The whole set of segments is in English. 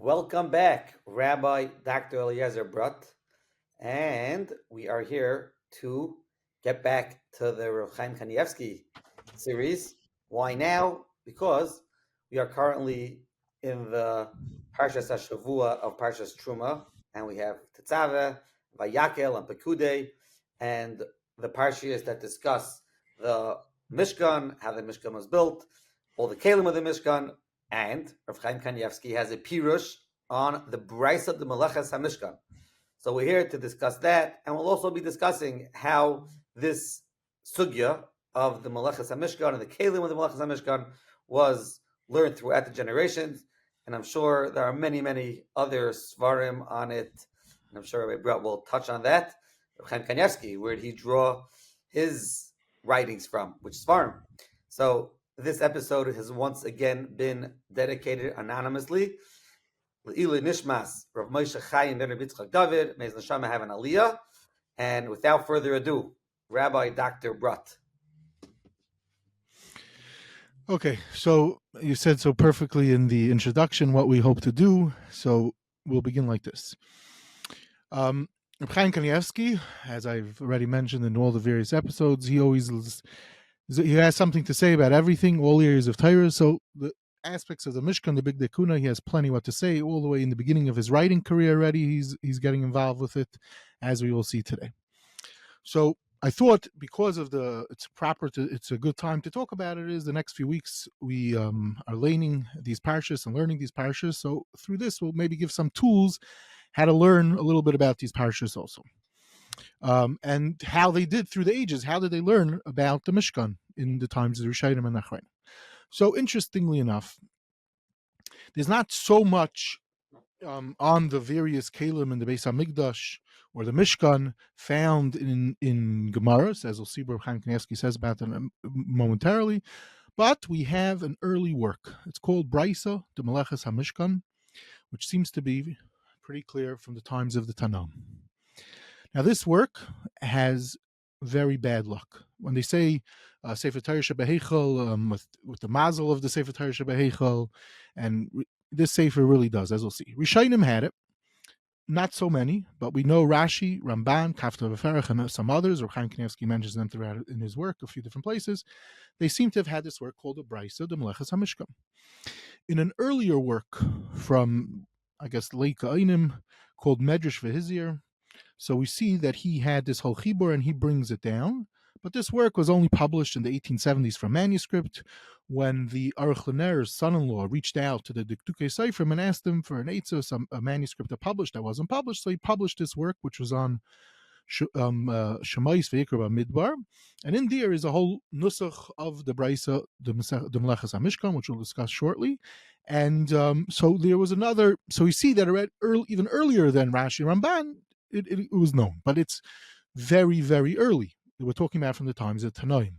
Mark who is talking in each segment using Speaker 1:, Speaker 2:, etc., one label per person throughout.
Speaker 1: Welcome back, Rabbi Dr. Eliezer Brut, and we are here to get back to the Chaim Kanievsky series. Why now? Because we are currently in the Parshas Hashavua of Parshas Truma, and we have Tetzaveh, Vayakel, and Pekudei, and the Parshias that discuss the Mishkan, how the Mishkan was built, all the Kalim of the Mishkan, and Rav Chaim Kanievsky has a pirush on the Beraisa D'Meleches HaMishkan. So we're here to discuss that, and we'll also be discussing how this sugya of the Meleches HaMishkan and the Kalim of the Meleches HaMishkan was learned throughout the generations, and I'm sure there are many, many other svarim on it, and I'm sure Rabbi Brett will touch on that. Rav Chaim Kanievsky, where did he draw his writings from, which svarim? So this episode has once again been dedicated anonymously. Le'ilu Nishmas, Rav Moshe Chaim Ben Yitzchak David, may his neshama have an aliyah. And without further ado, Rabbi Dr. Brut.
Speaker 2: Okay, so you said so perfectly in the introduction what we hope to do, so we'll begin like this. Chaim Kanievsky, as I've already mentioned in all the various episodes, he has something to say about everything, all areas of Torah. So the aspects of the Mishkan, the Bigdei Kehuna, he has plenty what to say. All the way in the beginning of his writing career already, he's getting involved with it, as we will see today. So I thought because of it's a good time to talk about it. Is the next few weeks we are learning these parshas and learning these parshas. So through this, we'll maybe give some tools how to learn a little bit about these parshas also. And how they did through the ages. How did they learn about the Mishkan in the times of the Rishonim and Achronim? So interestingly enough, there's not so much on the various Kalim in the Beis HaMikdash or the Mishkan found in Gemaras, as we'll see what Chaim Kanievsky says about that momentarily, but we have an early work. It's called Beraisa D'Meleches HaMishkan, which seems to be pretty clear from the times of the Tanam. Now, this work has very bad luck. When they say Sefer Torah Shebeheichel, with the mazel of the Sefer Torah Shebeheichel, and this Sefer really does, as we'll see. Rishonim had it, not so many, but we know Rashi, Ramban, Kafta V'Ferach, and some others, or Chaim Kanievsky mentions them throughout in his work, a few different places. They seem to have had this work called the Beraisa D'Meleches HaMishkan. In an earlier work from, I guess, Late Ga'inim, called Medrash V'Hizir, so we see that he had this whole chibur and he brings it down. But this work was only published in the 1870s from manuscript when the Aruch LaNer's son-in-law reached out to the Dikdukei Seifrim and asked him for an eitzah, a manuscript to publish that wasn't published. So he published this work, which was on Shemais V'Yikra Midbar. And in there is a whole nusach of the Beraisa D'Meleches HaMishkan, which we'll discuss shortly. And so there was another, so we see that even earlier than Rashi Ramban, it was known, but it's very, very early. We're talking about from the times of Tanoim.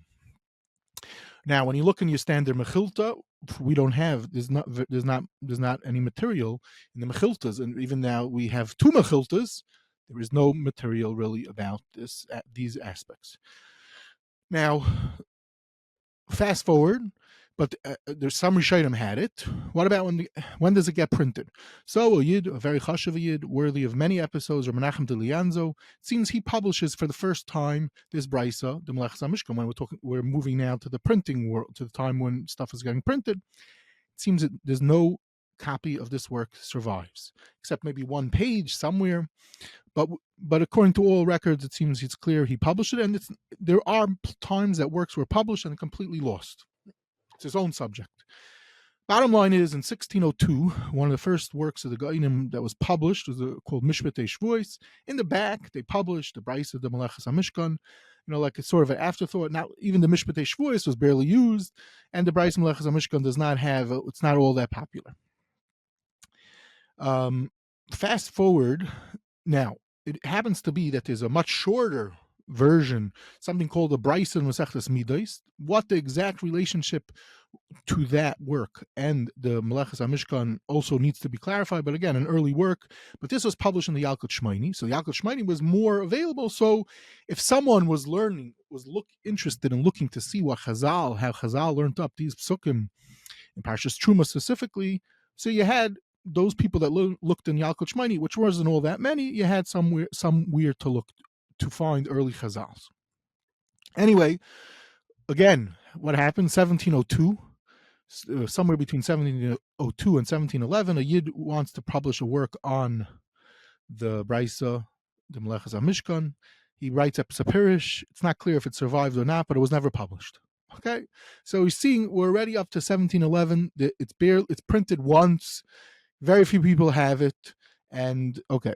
Speaker 2: Now, when you look in your standard Mechilta, we don't have there's not any material in the Mechiltas, and even now we have two Mechiltas. There is no material really about these aspects. Now, fast forward. But there's some Rishonim had it. What about when does it get printed? So a Yid, a very chashuv Yid, worthy of many episodes, or Menachem de Lianzo, it seems he publishes for the first time this Beraisa D'Meleches HaMishkan. When we're moving now to the printing world, to the time when stuff is getting printed, it seems that there's no copy of this work survives, except maybe one page somewhere. But according to all records, it seems it's clear he published it, and there are times that works were published and completely lost. It's his own subject. Bottom line is, in 1602, one of the first works of the Ga'inim that was published was called Mishpatei Shvuos. In the back, they published the Beraisa D'Meleches HaMishkan, like it's sort of an afterthought. Now, even the Mishpatei Shvuos was barely used, and the Beraisa D'Meleches HaMishkan does not have, it's not all that popular. Fast forward, now, it happens to be that there's a much shorter version, something called the Beraisa Masechtas Midos. What the exact relationship to that work and the Meleches HaMishkan also needs to be clarified, but again, an early work. But this was published in the Yalkut Shmeini, so the Yalkut Shmeini was more available. So if someone was interested in looking to see how Chazal learned up these psukim in Parshas Truma specifically, so you had those people that looked in Yalkut Shmini, which wasn't all that many, you had some weird to look to find early Chazals. Anyway, again, what happened? 1702. Somewhere between 1702 and 1711, a Yid wants to publish a work on the Beraisa D'Meleches HaMishkan. He writes a Pirish. It's not clear if it survived or not, but it was never published. Okay, so he's seeing we're already up to 1711. It's printed once. Very few people have it, and okay.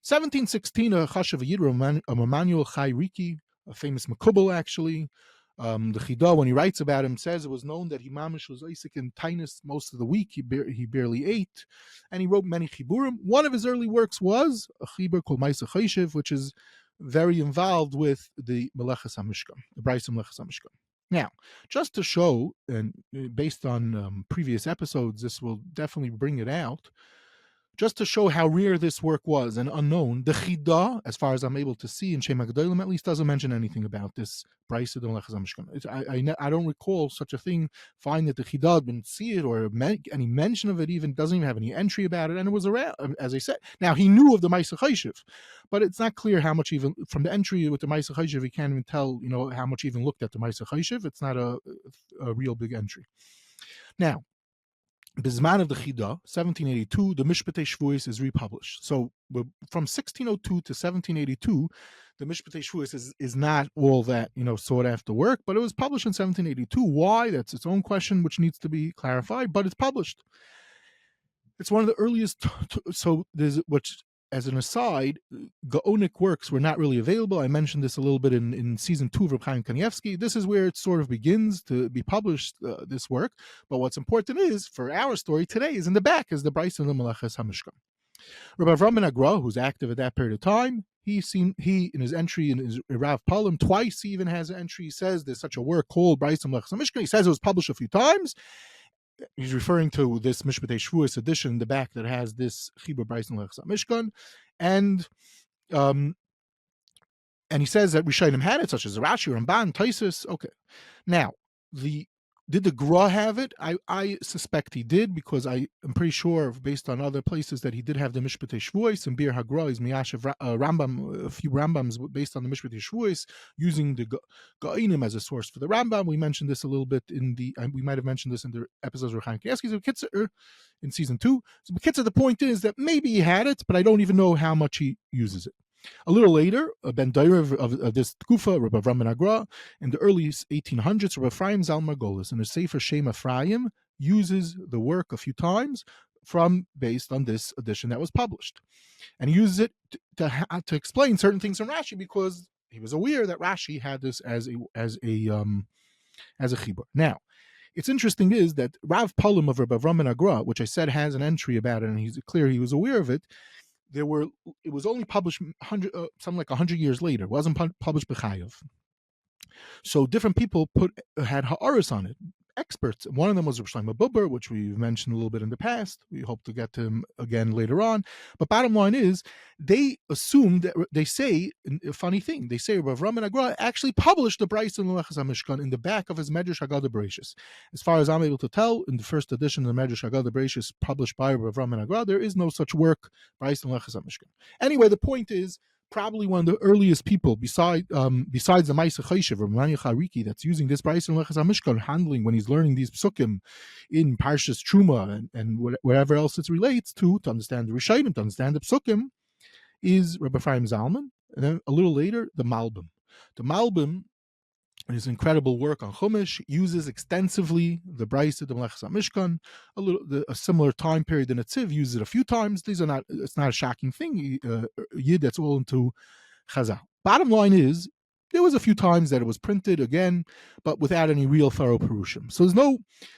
Speaker 2: 1716, a Chashav Yid, Emanuel Riki, a famous Makubal actually. The Chida, when he writes about him, says it was known that he mamish was Isaac in Tainus most of the week. He barely ate, and he wrote many chiburim. One of his early works was a chibur called Ma'aseh Choshev, which is very involved with the Meleches HaMishkan, the Beraisa D'Meleches HaMishkan. Now, just to show, and based on previous episodes, this will definitely bring it out. Just to show how rare this work was and unknown, the Chida, as far as I'm able to see in Shem HaGedolim, at least doesn't mention anything about this Beraisa D'Meleches HaMishkan. I don't recall such a thing, find that the Chida didn't see it or any mention of it, even doesn't even have any entry about it, and it was around, as I said. Now, he knew of the Ma'aseh Choshev, but it's not clear how much even, from the entry with the Ma'aseh Choshev, he can't even tell, how much even looked at the Ma'aseh Choshev. It's not a real big entry. Now, Bizman of the Chida, 1782, the Mishpatei Shvuos is republished. So from 1602 to 1782, the Mishpatei Shvuos is not all that, sought after work, but it was published in 1782. Why? That's its own question, which needs to be clarified, but it's published. It's one of the earliest, so there's, which, as an aside, Gaonic works were not really available. I mentioned this a little bit in season 2 of Chaim Kanievsky. This is where it sort of begins to be published, this work. But what's important is, for our story today, is in the back, is the Beraisa D'Meleches HaMishkan. Rabbi Avrohom Ben, who's active at that period of time, he in his entry in his Rav Palim, twice he even has an entry. He says there's such a work called Beraisa D'Meleches HaMishkan. He says it was published a few times. He's referring to this Mishpatei Shvuos edition in the back that has this Chibur Beraisa D'Meleches HaMishkan, and he says that Rishonim had it, such as Rashi, Ramban, Taisus. Okay, now did the Gra have it? I suspect he did, because I am pretty sure, based on other places, that he did have the Mishpatei Shvuos, and Bir HaGra is Miyashav Rambam, a few Rambams based on the Mishpatei Shvuos, using the Ga'inim as a source for the Rambam. We mentioned this a little bit we might have mentioned this in the episodes of Chaim Kanievsky in season 2. So the point is that maybe he had it, but I don't even know how much he uses it. A little later, Ben Dairav of this Tkufa, Rabbi Avrohom Ben, in the early 1800s, Rabbi Efraim Zalman Margolis, in the Sefer Shem Efraim, uses the work a few times based on this edition that was published. And he uses it to explain certain things in Rashi, because he was aware that Rashi had this as a chibur. Now, it's interesting is that Rav Palim of Rabbi Avrohom Ben, which I said has an entry about it, and he's clear he was aware of it. It was only published something like 100 years later. It wasn't published b'chayav. So different people had ha'aris on it, experts. One of them was Shlomo Buber, which we've mentioned a little bit in the past. We hope to get to him again later on. But bottom line is, they assumed that they say a funny thing. They say Rabbi Avrohom Ben actually published the Beraisa D'Meleches HaMishkan in the back of his Medrash Haggadah Bereshis. As far as I'm able to tell, in the first edition of the Medrash Haggadah Bereshis published by Rabbi Avrohom Ben, there is no such work, Beraisa D'Meleches HaMishkan. Anyway, the point is, probably one of the earliest people, besides the Ma'aseh Choshev or Emanuel Riki, that's using this Beraisa D'Meleches HaMishkan, handling when he's learning these psukim in Parshas Truma and whatever else it relates to understand the Rishonim, to understand the psukim, is Rabbi Efraim Zalman. And then a little later, the Malbim. The Malbim, his incredible work on Chumash, uses extensively the Beraisa D'Meleches HaMishkan. A similar time period in Netziv uses it a few times. It's not a shocking thing. Yid that's all into Chazal. Bottom line is, there was a few times that it was printed again, but without any real thorough perushim.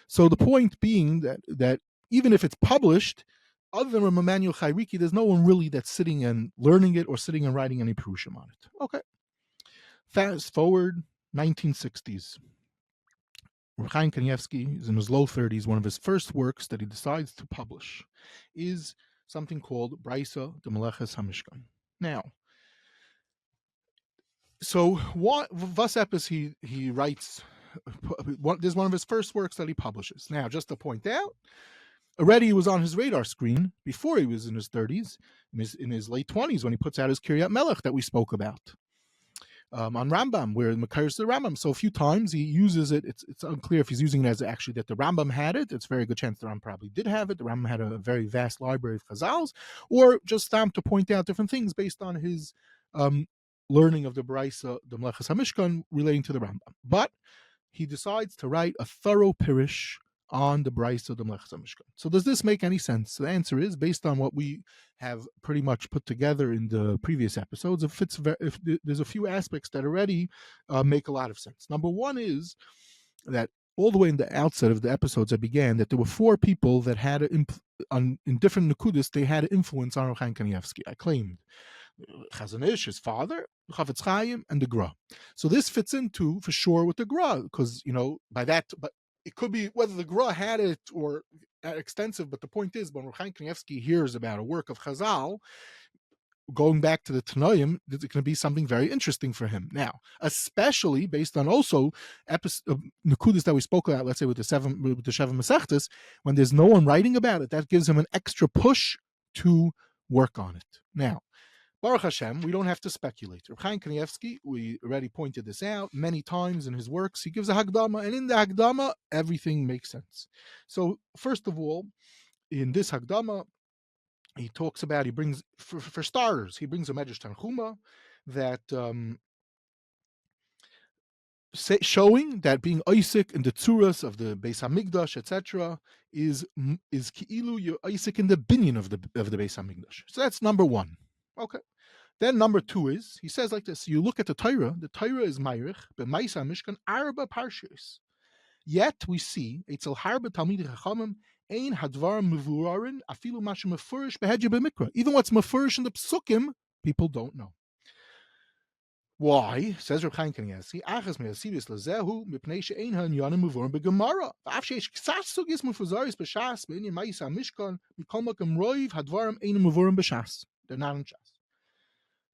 Speaker 2: So the point being that even if it's published, other than Emanuel Riki, there's no one really that's sitting and learning it or sitting and writing any perushim on it. Okay. Fast forward 1960s. Chaim Kanievsky is in his low 30s. One of his first works that he decides to publish is something called Beraisa D'Meleches HaMishkan. Now, so what Vasepis he writes, this is one of his first works that he publishes. Now, just to point out, already was on his radar screen before he was in his 30s, in his late 20s, when he puts out his Kiryat Melech that we spoke about. On Rambam, where it occurs to the Rambam. So a few times he uses it. It's unclear if he's using it as actually that the Rambam had it. It's a very good chance the Rambam probably did have it. The Rambam had a very vast library of Chazals, or just to point out different things based on his learning of the Beraisa D'Meleches HaMishkan relating to the Rambam. But he decides to write a thorough pirush on the Beraisa D'Meleches HaMishkan. So does this make any sense? The answer is, based on what we have pretty much put together in the previous episodes, if there's a few aspects that already make a lot of sense. Number one is that all the way in the outset of the episodes that began, that there were four people that had in different Nakudis, they had an influence on Chaim Kanievsky. I claimed Chazon Ish, his father, Chafetz Chaim, and the Gra. So this fits into for sure with the Gra, because by that, but it could be whether the Gra had it or extensive. But the point is, when Chaim Kanievsky hears about a work of Chazal, going back to the Tanoim, it's going to be something very interesting for him. Now, especially based on also Nakudis that we spoke about, let's say with the Sheva Masechtas, when there's no one writing about it, that gives him an extra push to work on it. Now, Baruch Hashem, we don't have to speculate. Chaim Kanievsky, we already pointed this out many times in his works. He gives a Hagdama, and in the Hagdama, everything makes sense. So, first of all, in this Hagdama, he talks about, he brings, for starters, he brings a Medrash Tanchuma that showing that being Isaac in the Tzuras of the Beis HaMikdash, etc., is Ki'ilu, you're Isaac in the binyan of the Beis HaMikdash. So that's number one. Okay. Then number two is, he says like this, you look at the Torah is Mayrich, Beraisa Mishkan, Arba Parshas. Yet we see, Eitzel Harba Talmidei Chachamim, Ein Hadvar Mevurarin, Afilu Mashem Mefurish Behedya B'Mikra. Even what's Mefurish in the Psukim, people don't know. Why? Says Reb Chaim Kanievsky, Achas Me'asiris Lezehu, Mipnei She'ein Ha'inyanim Mevurim B'Gemara. V'af she'esh Ksas Sugis Mefuzaris B'Shas, B'inyan Beraisa Mishkan, Mikol Makom Roiv Hadvarim Ein Mevurim B'Shas. They're not in Shas.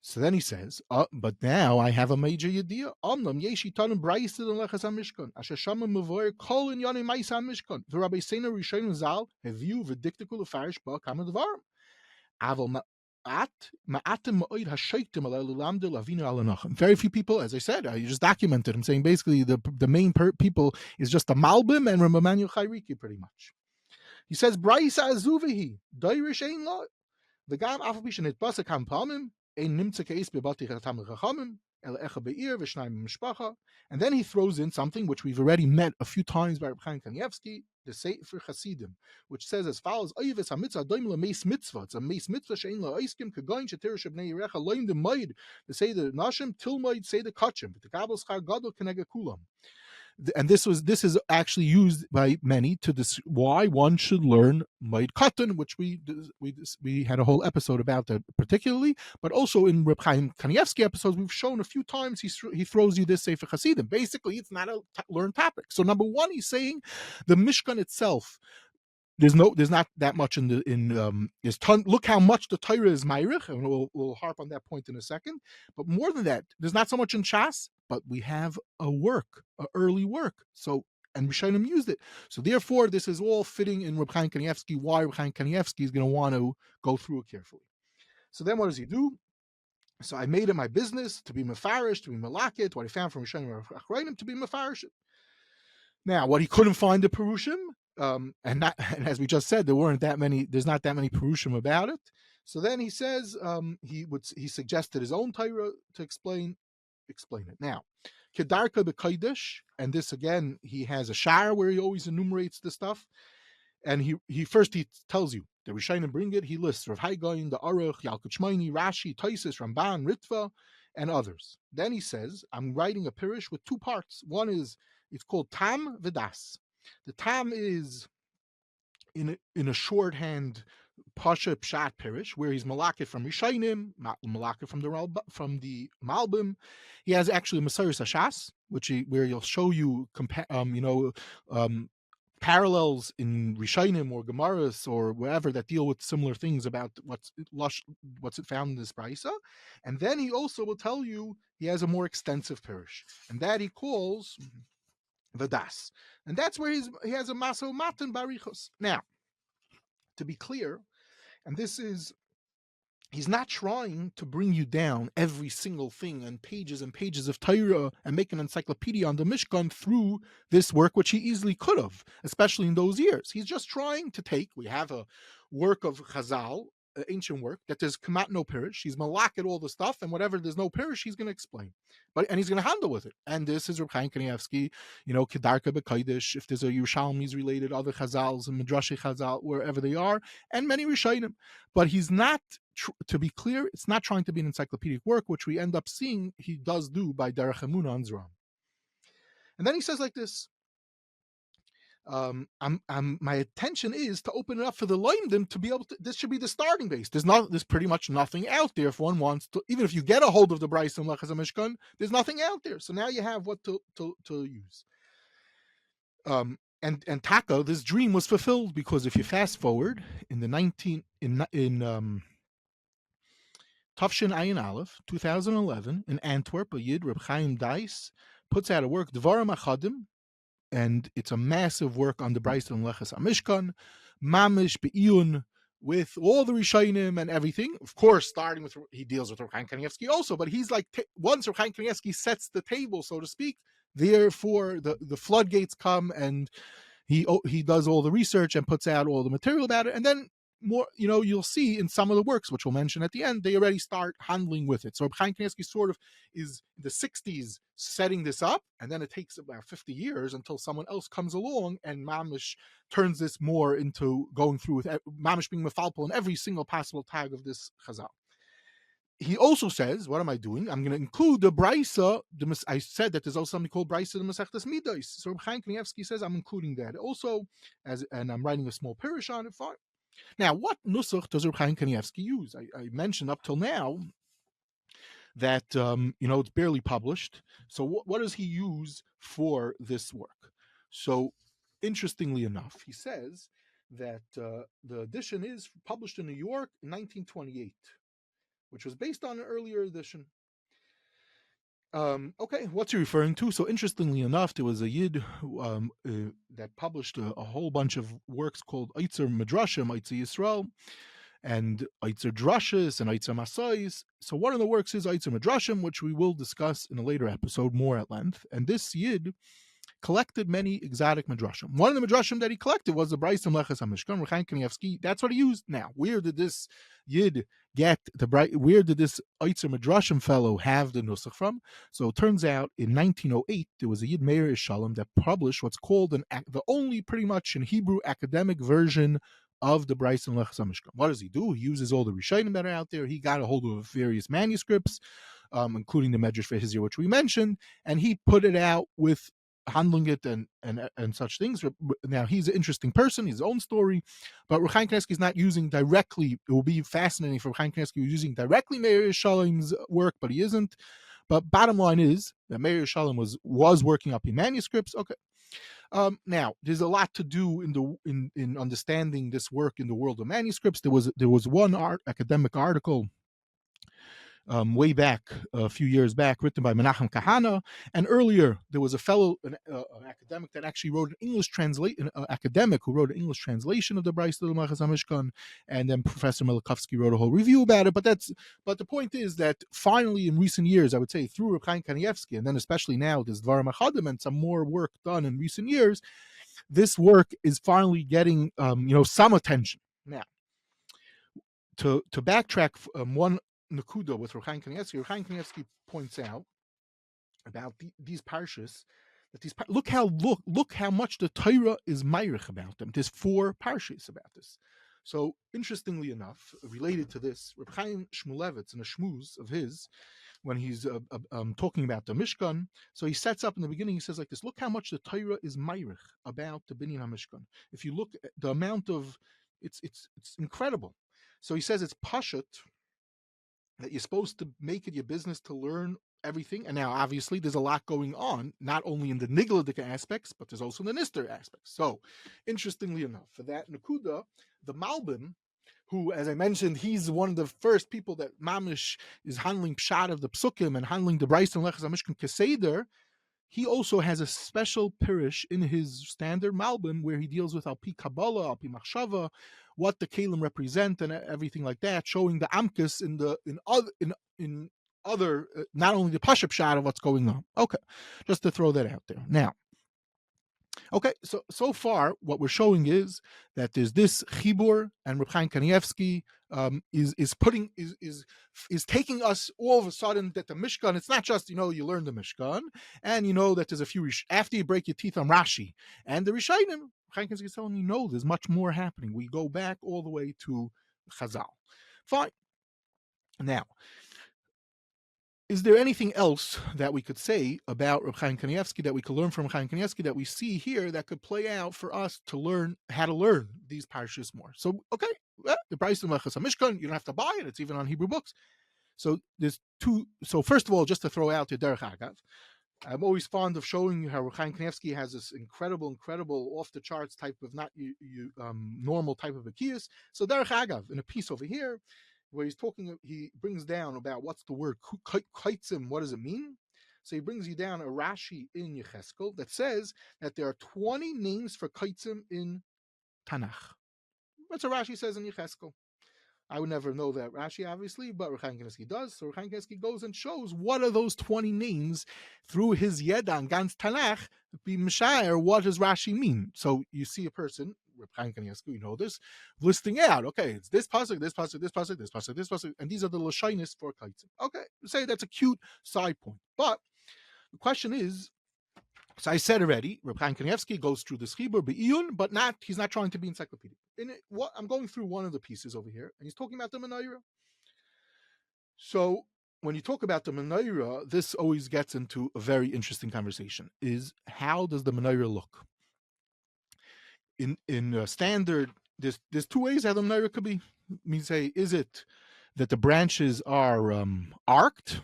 Speaker 2: So then he says, but now I have a major idea. Omnam yeshi tanim Beraisa D'Meleches HaMishkan. Asher shama mevoyer kol inyanim Beraisa HaMishkan. V'Rabbi Seina Rishonim Zal heviu v'diktiku l'farish ba kama dvarim. Aval ma'atim ma'oid hashaytim alei l'lamde lavinu alanachim. Very few people, as I said, I just documented him saying basically the main people is just the Malbim and Emanuel Riki pretty much. He says Beraisa azuvihi dairish ein lo. V'gam afal bishan it basa kam pamim. And then he throws in something which we've already met a few times by Chaim Kanievsky, the Sefer Chasidim, which says as follows: It's a meis mitzvah she'ein la oiskim kagoyin shetir shebnei yirecha loim de moed the say the nashim til moed say the kachim the gabel schar gadol kenega kulam. And this is actually used by many to this why one should learn Moed Katan, which we had a whole episode about that particularly, but also in Reb Chaim Kanievsky episodes we've shown a few times he throws you this Sefer Chasidim. Basically, it's not a learned topic. So number one, he's saying the Mishkan itself. There's not that much there's ton. Look how much the Torah is Mayrich, and we'll harp on that point in a second. But more than that, there's not so much in Shas, but we have an early work. So, and Rishonim used it. So therefore, this is all fitting in Reb Chaim Kanievsky. Why Reb Chaim Kanievsky is going to want to go through it carefully. So then, what does he do? So I made it my business to be mefarish, to be malakit. What I found from Rishonim Achronim to be mefarish. Now, what he couldn't find the Perushim. And as we just said, there's not that many Perushim about it. So then he says he suggested his own Torah to explain it. Now, Kedarka b'Kodesh, and this again, he has a shar where he always enumerates the stuff. And he first tells you the Rishonim bring it. He lists Rav Haigain, the Aruch, Yalkut Shmaini, Rashi, Tosfos, Ramban, Ritva, and others. Then he says, I'm writing a pirush with two parts. One is it's called Tam V'Das. The Tam is in a shorthand Pasha Pshat Pirish, where he's malakit from Rishonim, malakit from the Malbim. He has actually Masaris Hashas, where he'll show you parallels in Rishonim or Gemaras or wherever that deal with similar things about what's found in this Beraisa. And then he also will tell you he has a more extensive Pirish, and that he calls Vadas, and that's where he has a maso matan barichos. Now, to be clear, and this is, he's not trying to bring you down every single thing and pages of Torah and make an encyclopedia on the Mishkan through this work, which he easily could have, especially in those years. He's just trying to take, we have a work of Chazal, ancient work, that there's Kamat no Pirish. He's malak at all the stuff, and whatever there's no Pirish, he's going to explain. And he's going to handle with it. And this is Reb Chaim Kanievsky, Kedarka B'Kodesh, if there's a Yerushalmi's related, other Chazals and Midrashi Chazal, wherever they are, and many Rishonim. But he's not, to be clear, it's not trying to be an encyclopedic work, which we end up seeing he does do by Derech Emunah and Zram. And then he says like this, my attention is to open it up for the Loimdim to be able to, this should be the starting base. There's pretty much nothing out there if one wants to, even if you get a hold of the Beraisa D'Meleches HaMishkan, there's nothing out there. So now you have what to use. And Taka, this dream was fulfilled, because if you fast forward in the Tafshin Ayin Aleph, 2011, in Antwerp, a Yid, Reb Chaim Dice, puts out a work, Dvarim Achadim, and it's a massive work on the Beraisa D'Meleches HaMishkan, Mamish Be'iyun, with all the Rishonim and everything. Of course, starting with, he deals with Chaim Kanievsky also, but he's like, once Chaim Kanievsky sets the table, so to speak, therefore the floodgates come, and he does all the research and puts out all the material about it, and then more, you'll see in some of the works, which we'll mention at the end, they already start handling with it. So Chaim Kanievsky sort of is in the 60s setting this up, and then it takes about 50 years until someone else comes along and Mamish turns this more into going through with Mamish being mefalpel in every single possible tag of this Chazal. He also says, what am I doing? I'm going to include the Beraisa. I said that there's also something called Beraisa D'Meleches Midos. So Chaim Kanievsky says I'm including that also, and I'm writing a small parish on it. Fine. Now, what nusach does Chaim Kanievsky use? I mentioned up till now that it's barely published. So what does he use for this work? So interestingly enough, he says that the edition is published in New York in 1928, which was based on an earlier edition. Okay, what's he referring to? So interestingly enough, there was a Yid that published a whole bunch of works called Eitzer Midrashim, Eitzer Yisrael, and Eitzer Drashis, and Eitzer Masais. So one of the works is Eitzer Midrashim, which we will discuss in a later episode more at length. And this Yid collected many exotic midrashim. One of the midrashim that he collected was the Beraisa D'Meleches HaMishkan, Chaim Kanievsky. That's what he used. Now, where did this Yid get where did this Eitzer Midrashim fellow have the nusach from? So it turns out in 1908, there was a Yid Meir Shalom that published what's called the only pretty much in Hebrew academic version of the Beraisa D'Meleches HaMishkan. What does he do? He uses all the Rishonim that are out there. He got a hold of various manuscripts, including the Medrash Vehizir, which we mentioned, and he put it out with handling it and such things. Now, he's an interesting person, his own story, but Chaim Kanievsky is not using directly. It will be fascinating for Chaim Kanievsky using directly Meir Shalom's work, but he isn't. But bottom line is that Meir Shalom was working up in manuscripts. Okay. Now, there's a lot to do in understanding this work in the world of manuscripts. There was one academic article way back, a few years back, written by Menachem Kehuna, and earlier there was a fellow, an academic that actually wrote an English academic who wrote an English translation of the Beraisa D'Meleches HaMishkan, and then Professor Milikovsky wrote a whole review about it. But the point is that finally, in recent years, I would say through Reb Chaim Kanievsky, and then especially now, there's Dvarim Achadim and some more work done in recent years. This work is finally getting some attention. Now, to backtrack one Nakuda with Chaim Kanievsky, Chaim Kanievsky points out about these parshas that look how much the Torah is ma'irich about them. There's 4 parshas about this. So interestingly enough, related to this, Reb Chaim Shmulevitz in a shmuz of his, when he's talking about the Mishkan, so he sets up in the beginning. He says like this: look how much the Torah is ma'irich about the Binyan HaMishkan. If you look at the amount of, it's incredible. So he says it's pashut that you're supposed to make it your business to learn everything. And now, obviously, there's a lot going on, not only in the Nigladik aspects, but there's also the Nister aspects. So, interestingly enough, for that Nakuda, the Malbim, who, as I mentioned, he's one of the first people that Mamish is handling Pshat of the Psukim and handling the Beraisa D'Meleches HaMishkan Keseder, he also has a special pirish in his standard Malbim where he deals with Alpi Kabbalah, Alpi Machshava, what the Kalim represent and everything like that, showing the Amkus in other, not only the Pashup shot of what's going on. Okay, just to throw that out there. Now, okay, so far what we're showing is that there's this Chibur, and Reb Chaim Kanievsky is taking us all of a sudden that the Mishkan, it's not just, you learn the Mishkan and you know that there's a few after you break your teeth on Rashi and the Rishayim. Chaim Kanievsky is telling you, no, there's much more happening. We go back all the way to Chazal. Fine. Now, is there anything else that we could say about Reb Chaim Kanievsky, that we could learn from Chaim Kanievsky, that we see here that could play out for us to learn how to learn these parshas more? So, okay, the Beraisa D'Meleches HaMishkan, you don't have to buy it; it's even on Hebrew books. So there's two. So first of all, just to throw out the Derech Agav, I'm always fond of showing you how Chaim Kanievsky has this incredible, off the charts type of normal type of Akiyas. So Derech Agav, in a piece over here, where he brings down about what's the word kaitzim, what does it mean? So he brings you down a Rashi in Yecheskel that says that there are 20 names for kaitzim in Tanakh. That's what Rashi says in Yecheskel. I would never know that Rashi, obviously, but Chaim Kanievsky does. So Chaim Kanievsky goes and shows what are those 20 names through his Yeda and Gans Tanakh, be Mishayar, what does Rashi mean? So you see a person, Chaim Kanievsky, you know this, listing out, okay, it's this pasuk, this pasuk, this pasuk, this pasuk, this pasuk, and these are the Lashonis for Kaitzim. Okay, say that's a cute side point. But the question is, so I said already, Reb Chaim Kanievsky goes through this Chibur Be'iyun, but he's not trying to be encyclopedic. I'm going through one of the pieces over here, and he's talking about the Menorah. So when you talk about the Menorah, this always gets into a very interesting conversation, is how does the Menorah look? In standard, there's two ways how the Menorah could be. We say, is it that the branches are arced,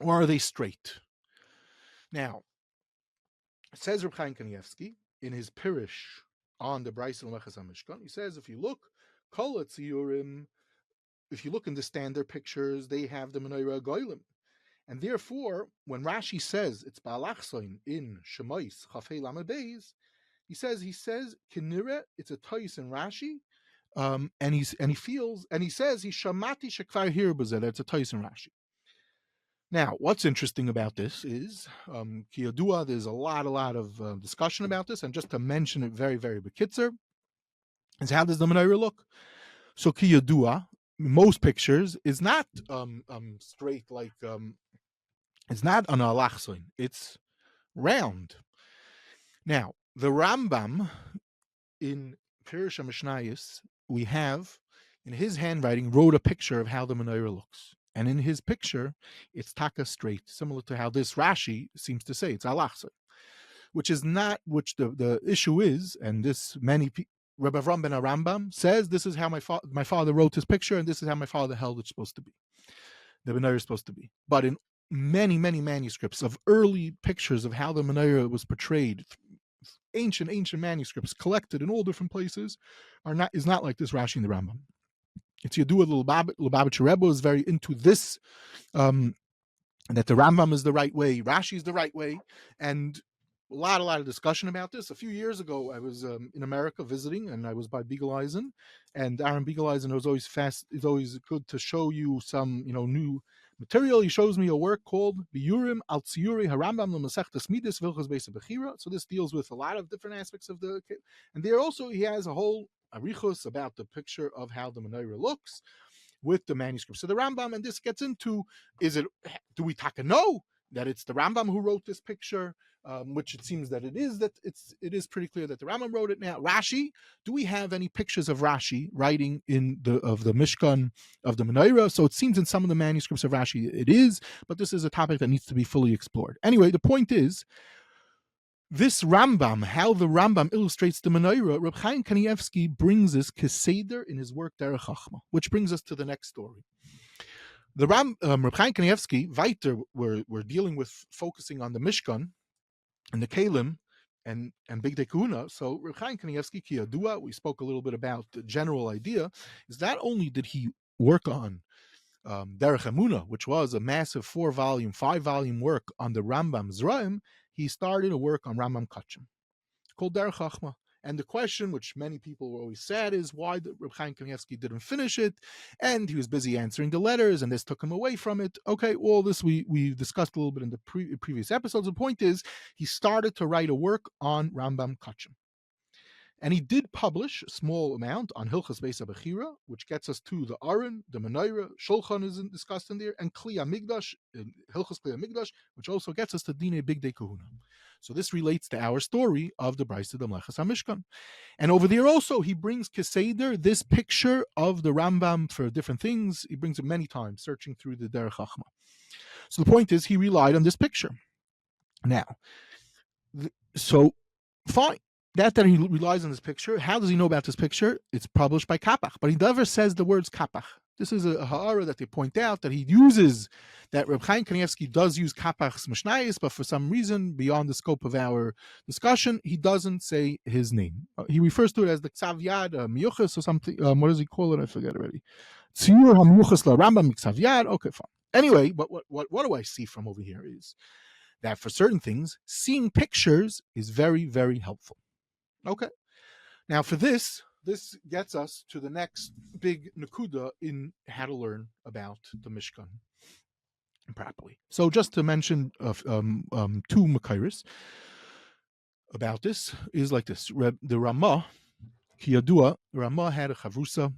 Speaker 2: or are they straight? Now, it says Reb Chaim Kanievsky in his Pirish on the Beraisa D'Meleches HaMishkan, he says if you look in the standard pictures, they have the Menorah Goyim. And therefore, when Rashi says it's Ba'alachsoin in Shemais Chafei Lamed Beis, he says Kinira, it's a tois in Rashi, and he says he Shamati Shekvar Hirbazeh, it's a tois in Rashi. Now, what's interesting about this is, Kiyadua, there's a lot of discussion about this, and just to mention it very, very bekitzer, is how does the Menorah look? So Kiyadua, most pictures, is not straight like, it's not an alachsoin, it's round. Now, the Rambam in Pirush HaMishnayos, we have, in his handwriting, wrote a picture of how the Menorah looks. And in his picture, it's taka straight, similar to how this Rashi seems to say it's alachsoin, which is not, which the issue is, and this Rabbi Avrohom Ben Rambam says this is how my father wrote his picture, and this is how my father held it's supposed to be. The Menorah is supposed to be. But in many, many manuscripts of early pictures of how the Menorah was portrayed, ancient manuscripts collected in all different places, is not like this Rashi and the Rambam. It's Yadua Lubavitcher Rebbe is very into this, that the Rambam is the right way, Rashi is the right way, and a lot of discussion about this. A few years ago, I was in America visiting, and I was by Beagleisen, and Aaron Beagleisen was always fast. It's always good to show you some, new material. He shows me a work called Biyurim Al Tziyuri Harambam L'Masechtas Midas Vilchos Beis Bechira. So this deals with a lot of different aspects of the, and there also he has a whole arichos about the picture of how the Menorah looks with the manuscripts of the Rambam, and this gets into, do we taka know that it's the Rambam who wrote this picture, which it seems that it is pretty clear that the Rambam wrote it. Now, Rashi, do we have any pictures of Rashi writing of the Mishkan of the Menorah? So it seems in some of the manuscripts of Rashi it is, but this is a topic that needs to be fully explored. Anyway, the point is, this Rambam, how the Rambam illustrates the Menorah, Reb Chaim Kanievsky brings this keseder in his work Derech Chachma, which brings us to the next story. The Reb Chaim Kanievsky, weiter, we're dealing with focusing on the Mishkan and the Kalim and Bigdei Kehuna. So Reb Chaim Kanievsky, Kiyadua, we spoke a little bit about the general idea, is not only did he work on Derech Emunah, which was a massive 5-volume work on the Rambam Zraim, he started a work on Rambam Kachim called Derech Chachma. And the question, which many people were always sad, is why Reb Chaim Kanievsky didn't finish it, and he was busy answering the letters, and this took him away from it. Okay, all this we discussed a little bit in the previous episodes. The point is, he started to write a work on Rambam Kachim. And he did publish a small amount on Hilchas Beis HaBechira, which gets us to the Aron, the Menorah, Shulchan is discussed in there, and Kli HaMikdash, Hilchas Kli HaMikdash, which also gets us to Dinei Bigdei Kehuna. So this relates to our story of the Beraisa D'Meleches HaMishkan. And over there also, he brings Keseder, this picture of the Rambam for different things. He brings it many times, searching through the Derech Chachma. So the point is, he relied on this picture. Now, so fine. That he relies on this picture. How does he know about this picture? It's published by Kapach, but he never says the words Kapach. This is a hagra that they point out that he uses, that Reb Chaim Kanievsky does use Kapach's Mishnayos, but for some reason, beyond the scope of our discussion, he doesn't say his name. He refers to it as the Ksav Yad Miyuchas or something. What does he call it? I forget already. Tziyur HaMiyuchas LaRambam Ksav Yad. Okay, fine. Anyway, but what do I see from over here is that for certain things, seeing pictures is very, very helpful. Okay. Now for this gets us to the next big nakuda in how to learn about the Mishkan properly. So just to mention two makairis about this is like this. The Ramah, Kiyadua, Ramah had a chavrusa,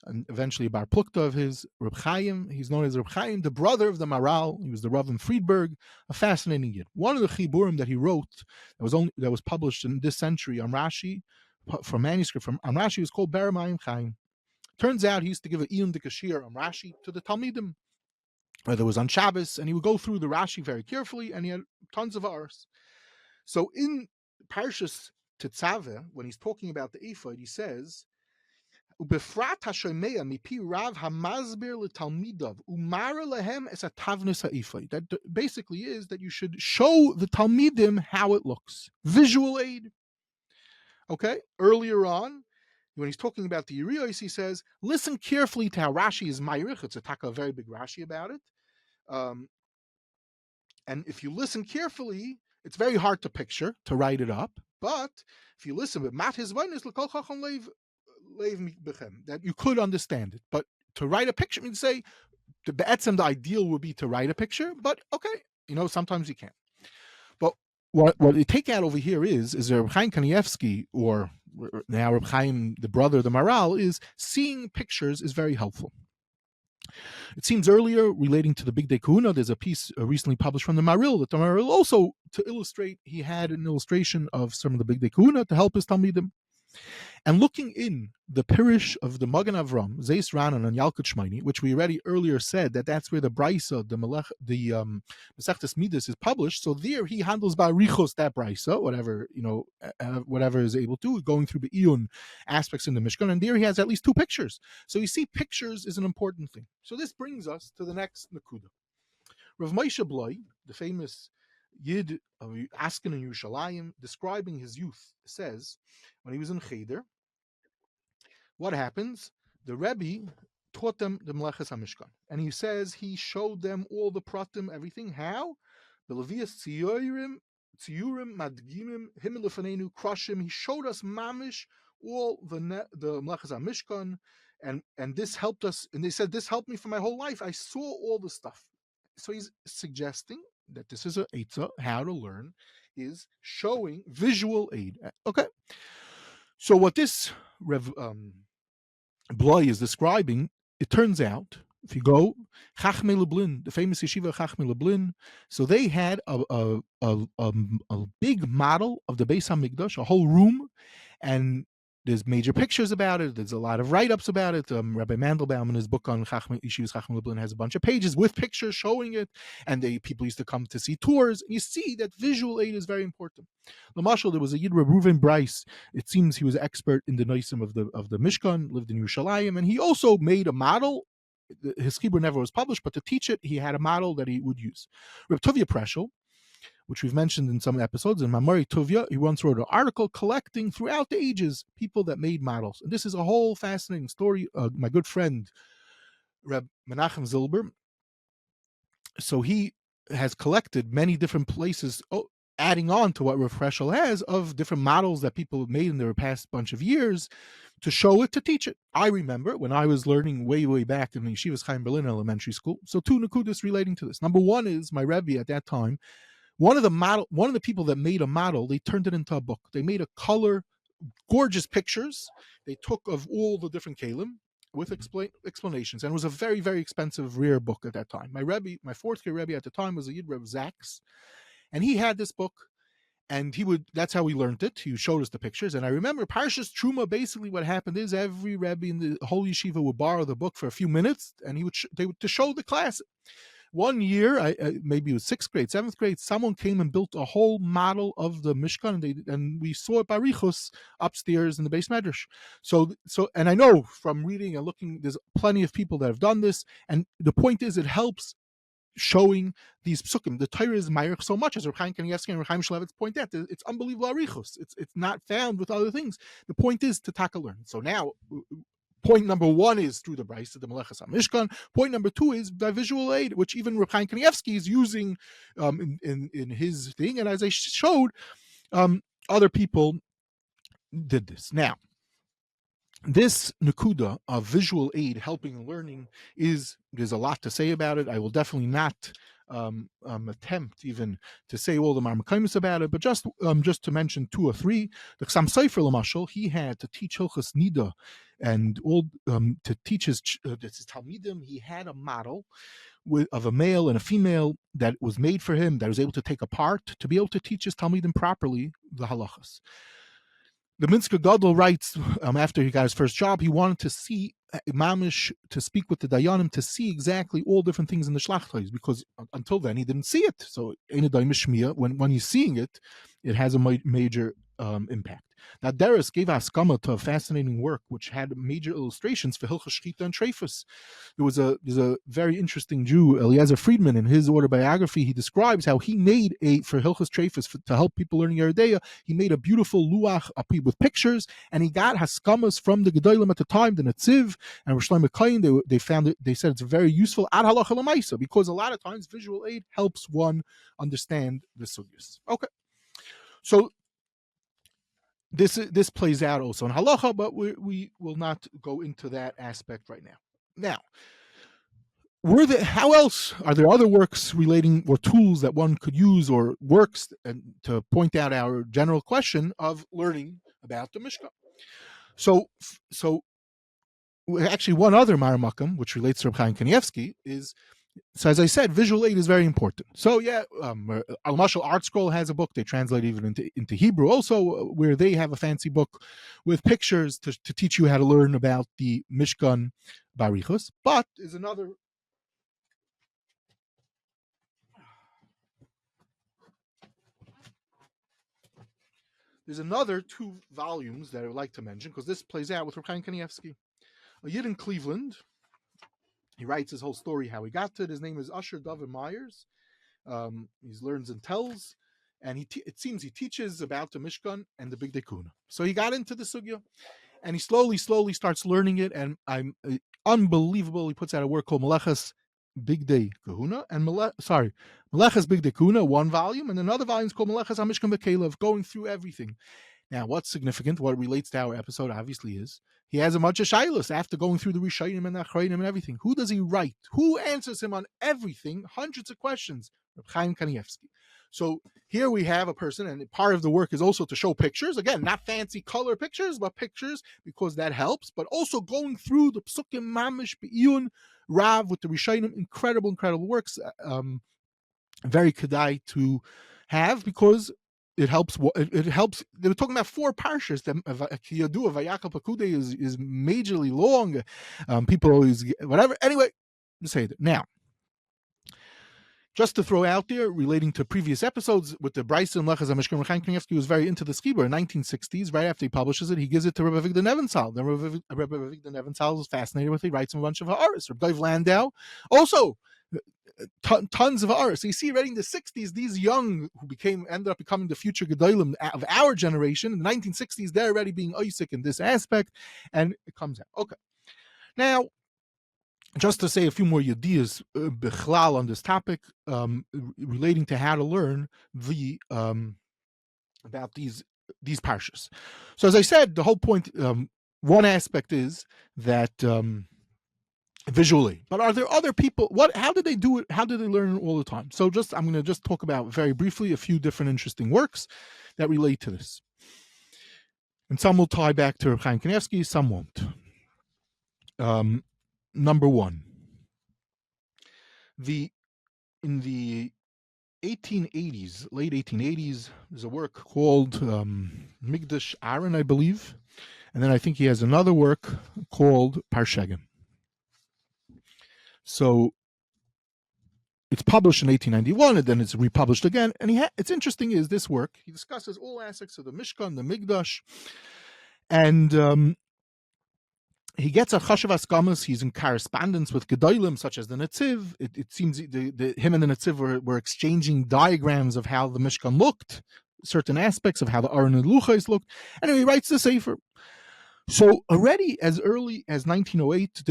Speaker 2: and eventually a bar plukta of his, Reb Chaim. He's known as Reb Chaim, the brother of the Maral. He was the Rav in Friedberg, a fascinating yid. One of the chiburim that he wrote that was published in this century on Rashi, from manuscript from on Rashi, was called Beraisa Chaim. Turns out he used to give an iyun dekashir on Rashi to the Talmidim, whether it was on Shabbos, and he would go through the Rashi very carefully, and he had tons of hours. So in Parshas Tetzaveh, when he's talking about the ephod, he says, that basically is that you should show the Talmidim how it looks. Visual aid. Okay? Earlier on, when he's talking about the Yeriyos, he says, listen carefully to how Rashi is Mayrich. It's a very big Rashi about it. And if you listen carefully, it's very hard to picture, to write it up. But if you listen with Mat his is l'kol chacham that you could understand it. But to write a picture, I mean, say, the ideal would be to write a picture, but okay, sometimes you can't. But what you take out over here is Reb Chaim Kanievsky, or now Reb Chaim, the brother of the Maral, is seeing pictures is very helpful. It seems earlier, relating to the Bigdei Kehuna, there's a piece recently published from the Maril, that the Maril also, to illustrate, he had an illustration of some of the Bigdei Kehuna to help his Talmidim. And looking in the Pirish of the Magen Avram, Zeis Ranan and Yalkut Shmaini, which we already earlier said that's where the Beraisa Masechtas Midas is published. So there he handles barichos that Beraisa, whatever is able to, going through the Iyun aspects in the Mishkan. And there he has at least two pictures. So you see, pictures is an important thing. So this brings us to the next nakuda. Rav Moshe Bloi, the famous Yid of Asken and Yerushalayim, describing his youth, says, when he was in Cheder, what happens? The Rebbe taught them the Meleches HaMishkan. And he says he showed them all the pratim, everything. How? The Levias Tziyurim, Madgimim, Himmelfanenu, Krushim. He showed us mamish, all the Meleches HaMishkan, and this helped us. And they said, this helped me for my whole life. I saw all the stuff. So he's suggesting that this is a eitzah, how to learn, is showing visual aid. Okay. So what this Rev Bloi is describing, it turns out, if you go, Chachmei Lublin, the famous yeshiva Chachmei Lublin, so they had a big model of the Beis HaMikdash, a whole room, and there's major pictures about it. There's a lot of write-ups about it. Rabbi Mandelbaum, in his book on Yeshivas Chachmei Lublin, has a bunch of pages with pictures showing it, and people used to come to see tours. And you see that visual aid is very important. Lamashal, there was a Yid, Reuven Bryce. It seems he was an expert in the Noisim of the Mishkan, lived in Yerushalayim, and he also made a model. His chibur never was published, but to teach it, he had a model that he would use. Reb Tovia Preschel, which we've mentioned in some episodes, in Mamori Tovia, he once wrote an article collecting throughout the ages people that made models. And this is a whole fascinating story. My good friend, Reb Menachem Zilber. So he has collected many different places, adding on to what Rav Heschel has, of different models that people have made in their past bunch of years to show it, to teach it. I remember when I was learning way, way back in the Yeshivas Chaim Berlin Elementary School. So two nakudas relating to this. Number one is my Rebbe at that time. One of the people that made a model, they turned it into a book. They made a color, gorgeous pictures. They took of all the different kalim with explanations, and it was a very, very expensive, rare book at that time. My Rebbe, my fourth grade Rebbe at the time, was a Yid Reb Zaks, and he had this book, and that's how we learned it. He showed us the pictures, and I remember Parshas Truma. Basically, what happened is every Rebbe in the whole yeshiva would borrow the book for a few minutes, and they would to show the class. One year, maybe it was sixth grade, seventh grade, someone came and built a whole model of the Mishkan, and we saw it by Richos upstairs in the base medrash. So, and I know from reading and looking, there's plenty of people that have done this, and the point is, it helps showing these psukim. The Torah is ma'arich so much, as Chaim Kanievsky and Chaim Shlevitz point out. It's unbelievable arichos. It's not found with other things. The point is to taka learn. So now, point number one is through the Beraisa D'Meleches HaMishkan. Point number two is by visual aid, which even Chaim Kanievsky is using in his thing. And as I showed, other people did this. Now, this nakuda of visual aid helping learning there's a lot to say about it. I will definitely not attempt even to say all the marmakaimus about it, but just to mention two or three. The Chaim Sofer Lamashal, he had to teach Hilchas Nida and all to teach his Talmidim. He had a model of a male and a female that was made for him, that was able to take apart to be able to teach his Talmidim properly the halachas. The Minsker Gadol writes, after he got his first job, he wanted to see Mamish, to speak with the Dayanim, to see exactly all different things in the Shlachtais, because until then he didn't see it. So when he's seeing it, it has a major impact. Now, Deris gave Askama to a fascinating work which had major illustrations for Hilchas Shchita and Treifus. There's a very interesting Jew, Eliezer Friedman, in his autobiography. He describes how he made for Hilchas Treifus to help people learning Yeridea. He made a beautiful luach with pictures, and he got haskamas from the Gedolim at the time, the Netziv and Rosh Hashanah. They found it. They said it's very useful ad halacha l'maisa, because a lot of times visual aid helps one understand the sugyas. Okay, so this plays out also in halacha, but we will not go into that aspect right now. Now, how else are there other works relating or tools that one could use, or works to point out our general question of learning about the Mishkan? So actually, one other Maramakam, which relates to Chaim Kanievsky, is, so as I said, visual aid is very important. So Al-Mashal Art Scroll has a book. They translate even into Hebrew also, where they have a fancy book with pictures to teach you how to learn about the Mishkan Barichos. But there's another two volumes that I would like to mention, because this plays out with Chaim Kanievsky. A Yid in Cleveland, he writes his whole story, how he got to it. His name is Usher David Myers. He learns and tells, and it seems he teaches about the Mishkan and the Bigdei Kehuna. So he got into the sugya, and he slowly starts learning it, and I'm unbelievable. He puts out a work called Meleches Bigdei Kehuna and Meleches Bigdei Kehuna, one volume, and another volume is called Meleches HaMishkan V'Kelev, going through everything. Now, what's significant, what relates to our episode, obviously, is he has a bunch of shaylos after going through the Rishayim and Achrayim and everything. Who does he write? Who answers him on everything? Hundreds of questions. Chaim Kanievsky. So here we have a person, and part of the work is also to show pictures. Again, not fancy color pictures, but pictures, because that helps. But also going through the Psukim Mamish Be'iyun Rav with the Rishayim, incredible works. Very kedai to have, because it helps. It helps. They were talking about 4 parshas. The Kiyadu of Vayakal Pakude is majorly long. People always whatever. Anyway, to say that now. Just to throw out there, relating to previous episodes with the Beraisa D'Meleches HaMishkan, Chaim Kanievsky was very into the Skibur. In 1960s, right after he publishes it, he gives it to Rebbe Bigdei Nebenzahl. Then Rebbe Bigdei Nebenzahl is fascinated with it. He writes him a bunch of ha'aris. Rebbe Dov Landau, also tons of ha'aris. So you see, already in the 60s, these young who ended up becoming the future Gedolim of our generation, in the 1960s, they're already being Isaac in this aspect, and it comes out. Okay. Now, just to say a few more yediyas bichlal on this topic, relating to how to learn the about these parshas. So as I said, the whole point, one aspect is that visually, but are there other people? How did they do it? How did they learn all the time? So I'm going to just talk about very briefly a few different interesting works that relate to this, and some will tie back to Chaim Kanievsky, some won't. Number one, in the 1880s, late 1880s, there's a work called Migdash Aron, I believe, and then I think he has another work called Parshegim. So it's published in 1891, and then it's republished again. And it's interesting is this work, he discusses all aspects of the Mishkan, the Migdash, and he gets a chashav askamas. He's in correspondence with gedolim, such as the Netziv. It seems him and the Netziv were exchanging diagrams of how the Mishkan looked, certain aspects of how the Aron and Luchais looked. Anyway, he writes the Sefer. So already as early as 1908,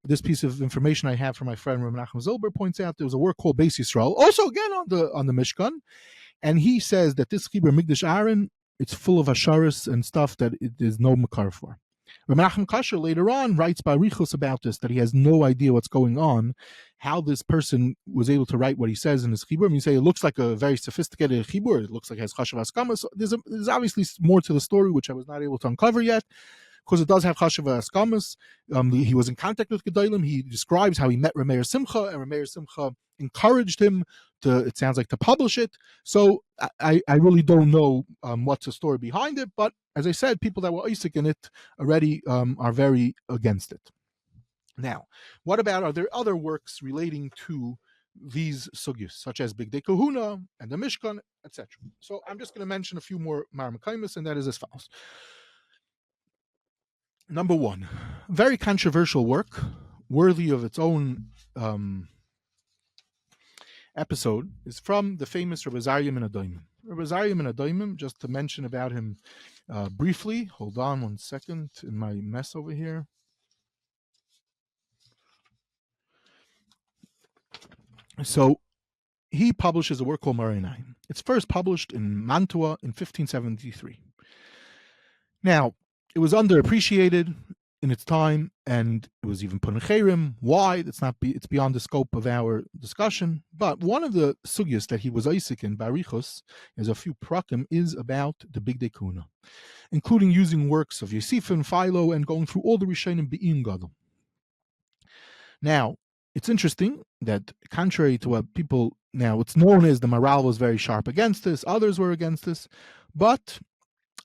Speaker 2: this piece of information I have from my friend Menachem Zilber points out there was a work called Beis Yisrael, also again on the Mishkan, and he says that this Chibur Migdash Aron, it's full of asharis and stuff that it is no makar for. Emanuel later on writes barichos about this, that he has no idea what's going on, how this person was able to write what he says in his chibur. You say it looks like a very sophisticated chibur. It looks like it has chashav askamas. So there's obviously more to the story which I was not able to uncover yet, because it does have chashav askamas. He was in contact with gedolim. He describes how he met Rameir Simcha, and Rameir Simcha encouraged him it sounds like, to publish it. So I really don't know what's the story behind it, but as I said, people that were Isaac in it already are very against it. Now, what about, are there other works relating to these sugyas, such as Bigdei Kehuna and the Mishkan, etc.? So I'm just going to mention a few more marmakaimis, and that is as follows. Number one, very controversial work, worthy of its own episode, is from the famous Azariah Min HaAdomim. Azariah Min HaAdomim, just to mention about him briefly. Hold on 1 second in my mess over here. So he publishes a work called Menorah Branches. It's first published in Mantua in 1573. Now, it was underappreciated in its time, and it was even put in Cherem. Why? It's beyond the scope of our discussion. But one of the sugyas that he was Isaac in Barichos, is a few prakim, is about the Bigdei Kehuna, including using works of Yosef and Philo and going through all the Rishonim Be'im Gadol. Now, it's interesting that, contrary to what people now, it's known as the morale was very sharp against this, others were against this, but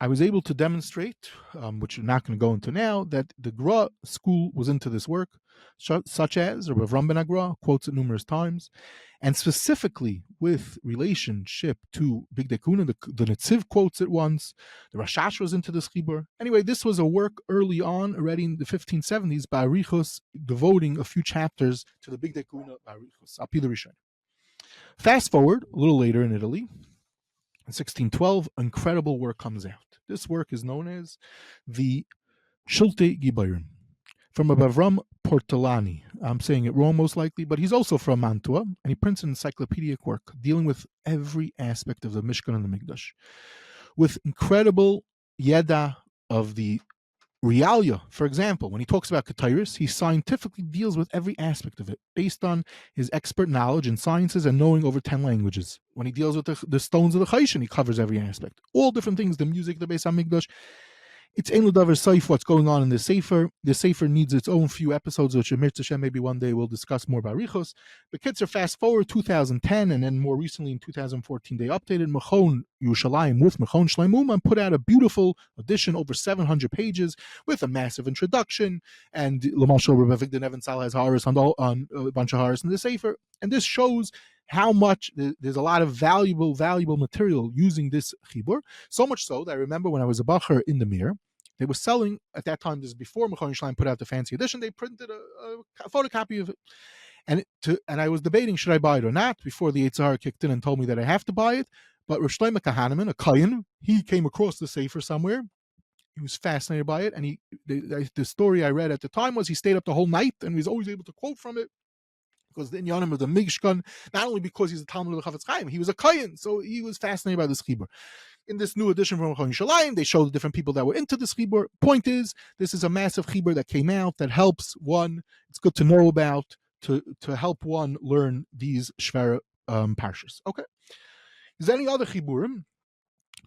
Speaker 2: I was able to demonstrate, which we're not going to go into now, that the Gra school was into this work, such as Avrohom Ben quotes it numerous times, and specifically with relationship to Bigdei Kehuna, the Netziv quotes it once, the Rashash was into this chibur. Anyway, this was a work early on, already in the 1570s, by Arichos, devoting a few chapters to the Bigdei Kehuna by Arichos, Api the Rishon. Fast forward, a little later in Italy, in 1612, incredible work comes out. This work is known as the Shiltei Geborim, from Avram Portolani. I'm saying it wrong most likely, but he's also from Mantua, and he prints an encyclopedic work dealing with every aspect of the Mishkan and the Mikdash, with incredible yeda of the realia. For example, when he talks about Ketairis, he scientifically deals with every aspect of it, based on his expert knowledge in sciences and knowing over 10 languages. When he deals with the stones of the Chayshin, he covers every aspect. All different things, the music, the Beis HaMikdash. It's Ein L'Davar Seif, what's going on in the Sefer. The Sefer needs its own few episodes, which Mir Tzashem, maybe one day we'll discuss more about Richos. But kids are fast forward 2010, and then more recently in 2014, they updated Mechon Yerushalayim with Mechon Shleimum and put out a beautiful edition, over 700 pages, with a massive introduction. And L'Mashal Rebbe Bigdei Nevin Sal has Haris on a bunch of Haris in the Sefer. And this shows how much there's a lot of valuable material using this chibur. So much so that I remember when I was a bacher in the Mir, they were selling, at that time, this is before Mechon Yerushalayim put out the fancy edition, they printed a photocopy of it. And I was debating, should I buy it or not, before the Yitzhar kicked in and told me that I have to buy it. But Rosh Shlomo Kahaneman, a Kayan, he came across the Sefer somewhere. He was fascinated by it, and the story I read at the time was he stayed up the whole night and he was always able to quote from it, because the inyanim of the Mishkan, not only because he's a Talmud of the Chafetz Chaim, he was a Kohen, so he was fascinated by this chibur. In this new edition from Yerushalayim, they show the different people that were into this chibur. Point is, this is a massive chibur that came out that helps one. It's good to know about to help one learn these shver parshas. Okay. Is there any other chiburim?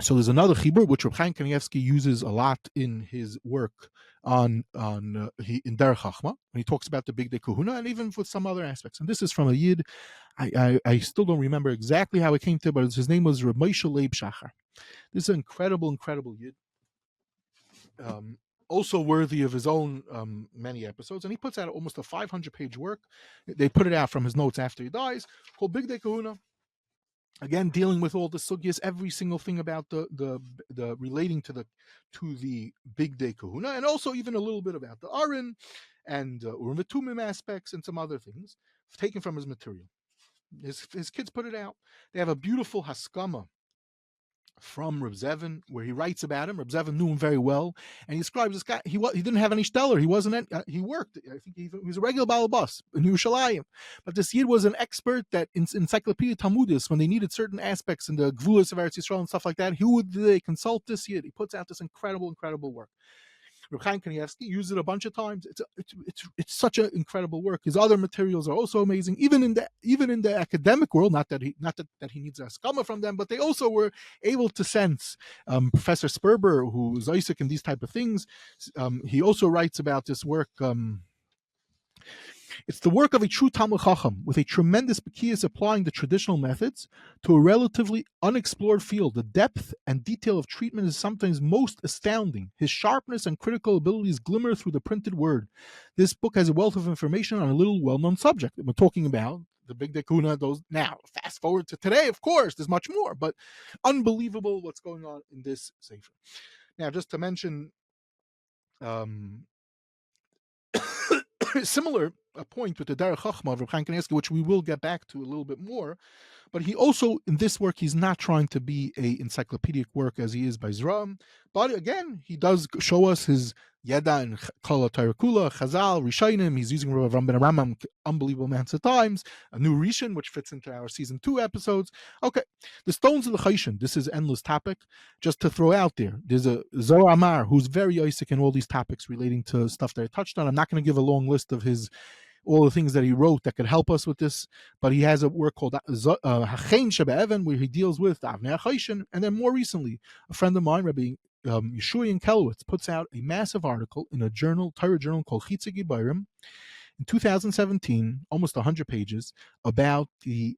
Speaker 2: So there's another chibur which Chaim Kanievsky uses a lot in his work in Derech Chachma, when he talks about the Bigdei Kehuna, and even with some other aspects. And this is from a Yid. I still don't remember exactly how it came to, but his name was Reb Moshe Leib Shachar. This is an incredible Yid. Also worthy of his own many episodes, and he puts out almost a 500-page work. They put it out from his notes after he dies, called Bigdei Kehuna. Again, dealing with all the sugyas, every single thing about the relating to the Bigdei Kehuna, and also even a little bit about the Aron and Urim V'Tumim aspects and some other things taken from his material. His kids put it out. They have a beautiful haskama from Reb Zevin, where he writes about him. Reb Zevin knew him very well, and he describes this guy. He didn't have any stellar. He wasn't. He worked. I think he was a regular balabas in Yerushalayim. But this Yid was an expert that in Encyclopedia Talmudis, when they needed certain aspects in the Gvulas of Eretz Yisrael and stuff like that, who would they consult this Yid? He puts out this incredible work. Chaim Kanievsky used it a bunch of times. It's such an incredible work. His other materials are also amazing, even in the academic world. Not that he needs a skama from them, but they also were able to sense. Professor Sperber, who was Isaac in these type of things, he also writes about this work. It's the work of a true Talmud Chacham with a tremendous bekias applying the traditional methods to a relatively unexplored field. The depth and detail of treatment is sometimes most astounding. His sharpness and critical abilities glimmer through the printed word. This book has a wealth of information on a little well-known subject. We're talking about the Bigdei Kehuna. Those now, fast forward to today, of course, there's much more, but unbelievable what's going on in this sefer. Now, just to mention similar a point with the Derech Chachma of Chaim Kanievsky, which we will get back to a little bit more, but he also, in this work, he's not trying to be a encyclopedic work as he is by Zram, but again, he does show us his Yeda and Kol HaTorah, Chazal, Rishonim. He's using Avrohom Ben unbelievable amounts of times. A new Rishon, which fits into our season 2 episodes. Okay, the stones of the Choshen. This is an endless topic. Just to throw out there, there's a Zohar Amar who's very Isaac in all these topics relating to stuff that I touched on. I'm not going to give a long list of all the things that he wrote that could help us with this, but he has a work called Hachein Shebe'evan, where he deals with Avnei HaChoshen, and then more recently, a friend of mine, Rabbi Yeshuya Kelowitz, puts out a massive article in a Torah journal called Shiltei Geborim in 2017, almost 100 pages, about the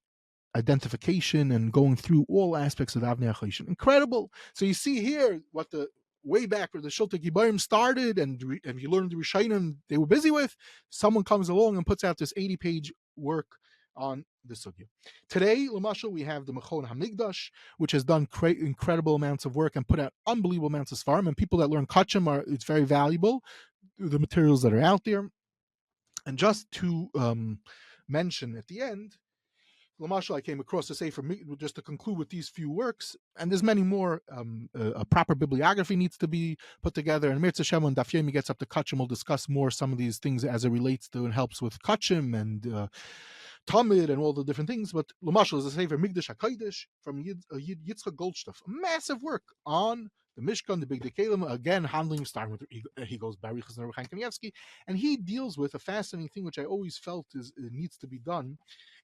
Speaker 2: identification and going through all aspects of Avnei HaChoshen. Incredible. So you see here what the way back where the Shiltei Geborim started, and you learned the Rishonim they were busy with, someone comes along and puts out this 80-page work on the sugya. Today, Lamashal, we have the Mechon HaMikdash, which has done incredible amounts of work and put out unbelievable amounts of svarim, and people that learn Kachim it's very valuable, the materials that are out there. And just to mention at the end, Lamashal, I came across the Sefer, just to conclude with these few works, and there's many more. A proper bibliography needs to be put together, and Mirza Shem, when Daf Yomi gets up to Kachim, we'll discuss more some of these things as it relates to and helps with Kachim and Talmud and all the different things. But Lamashal is a Sefer Migdash HaKodesh from Yitzchak Goldstoff, a massive work on the Mishkan, the Bigdei Kelim, again handling, starting with he goes Barichas and Chaim Kanievsky, and he deals with a fascinating thing which I always felt needs to be done,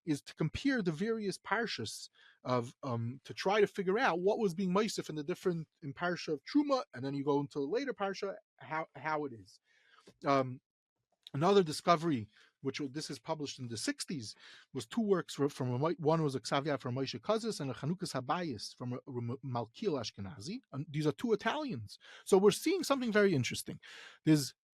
Speaker 2: is to compare the various parshas of to try to figure out what was being meisif in the different in parsha of Truma, and then you go into the later parsha how it is. Another discovery, which this is published in the 60s, was two works from one was a Ksavia from Moshe Kazis and a Chanukas Habayis from Malkiel Ashkenazi. And these are two Italians. So we're seeing something very interesting.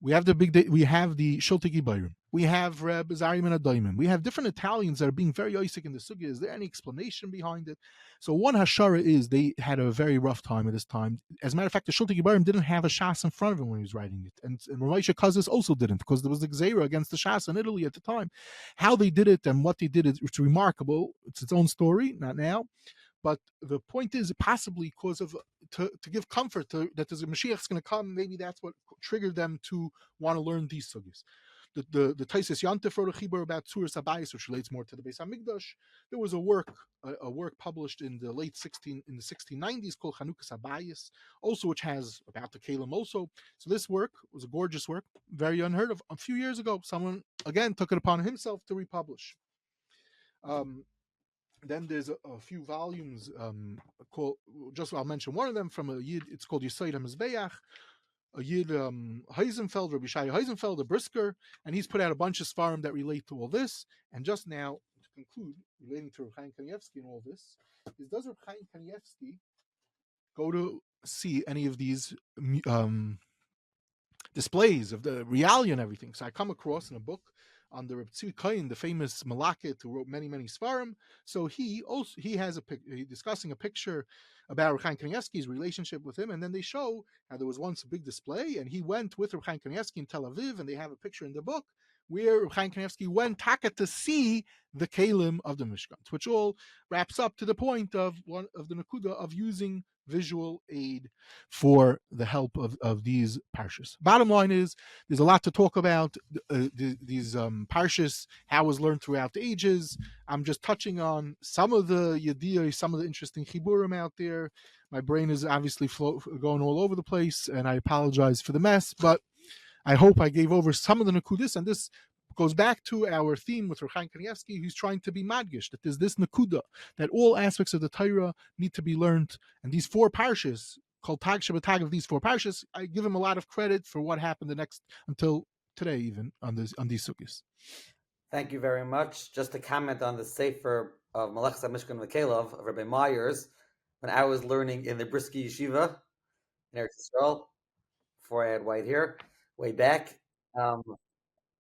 Speaker 2: We have the Shiltei Geborim. We have Reb Azariah Min HaAdomim. We have different Italians that are being very Isaac in the sugya. Is there any explanation behind it? So one hashara is they had a very rough time at this time. As a matter of fact, the Shiltei Geborim didn't have a shas in front of him when he was writing it, and Moshe Kazis also didn't, because there was the Gzeira against the shas in Italy at the time. How they did it and what they did, it's remarkable. It's its own story, not now. But the point is, possibly because of to give comfort that there's a Mashiach is going to come. Maybe that's what triggered them to want to learn these sugis. The Taisis Yontif wrote a chibur about Tzuras Habayis, which relates more to the Beis Hamikdash. There was a work published in the 1690s called Chanukas Habayis, also which has about the Kalim also. So this work was a gorgeous work, very unheard of. A few years ago, someone again took it upon himself to republish. Then there's a few volumes called. Just I'll mention one of them from a Yid. It's called Yisayid HaMizbeach. A Yid Heisenfeld, Rabbi Shai Heisenfeld, a Brisker, and he's put out a bunch of svarim that relate to all this. And just now, to conclude, relating to Chaim Kanievsky and all this, is does Chaim Kanievsky go to see any of these displays of the realia and everything? So I come across in a book on the Reb Tzvi Kohen, the famous Malaket who wrote many svarim. So he has discussing a picture about Chaim Kanievsky's relationship with him, and then they show how there was once a big display, and he went with Chaim Kanievsky in Tel Aviv, and they have a picture in the book where Chaim Kanievsky went taka to see the Kalim of the Mishkan, which all wraps up to the point of one of the Nakuda of using visual aid for the help of these parshas. Bottom line is, there's a lot to talk about these parshas, how it was learned throughout the ages. I'm just touching on some of the yediyah, some of the interesting chiburim out there. My brain is obviously going all over the place, and I apologize for the mess, but I hope I gave over some of the nakudis, and this goes back to our theme with Chaim Kanievsky, who's trying to be madgish, that there's this nakuda, that all aspects of the Torah need to be learned. And these four parshas, called Tag Shabbatag of these four parshas, I give him a lot of credit for what happened until today, even on these sukkahs.
Speaker 1: Thank you very much. Just to comment on the Sefer of Melechus HaMishkan V'Kelov of Rabbi Myers, when I was learning in the Brisky Yeshiva in Eretz Yisrael, before I had white hair, way back,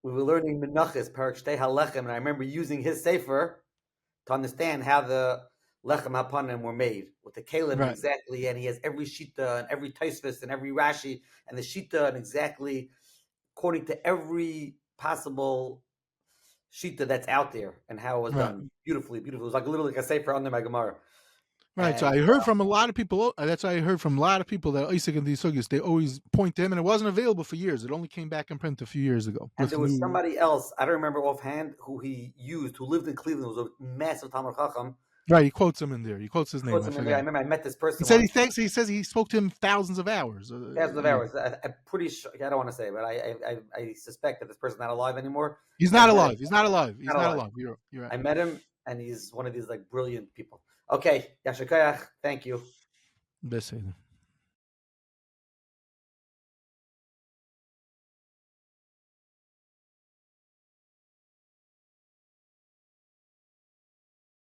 Speaker 1: we were learning Menachos, Parak Shtei HaLechem, and I remember using his Sefer to understand how the Lechem HaPanim were made, with the Kalim
Speaker 2: Right.
Speaker 1: exactly, and he has every Shita and every Tosfos and every Rashi, and the Shita and exactly according to every possible Shita that's out there, and how it was done beautifully. It was like literally like a Sefer under my Gemara.
Speaker 2: Right,
Speaker 1: and,
Speaker 2: so I heard from a lot of people. That's why I heard from a lot of people that Isaac and these sugis, they always point to him, and it wasn't available for years. It only came back in print a few years ago.
Speaker 1: And there was somebody else, I don't remember offhand, who he used, who lived in Cleveland, was a massive Talmud Chacham.
Speaker 2: Right, he quotes him in there. He quotes his name.
Speaker 1: I remember I met this person.
Speaker 2: He said he says he spoke to him thousands of hours.
Speaker 1: Thousands of hours. I'm pretty sure. I don't want to say, but I suspect that this person's not alive anymore.
Speaker 2: He's not alive. He's not alive. You're right.
Speaker 1: I met him, and he's one of these like brilliant people. Okay, Yashikayach, thank you.
Speaker 2: Beseder.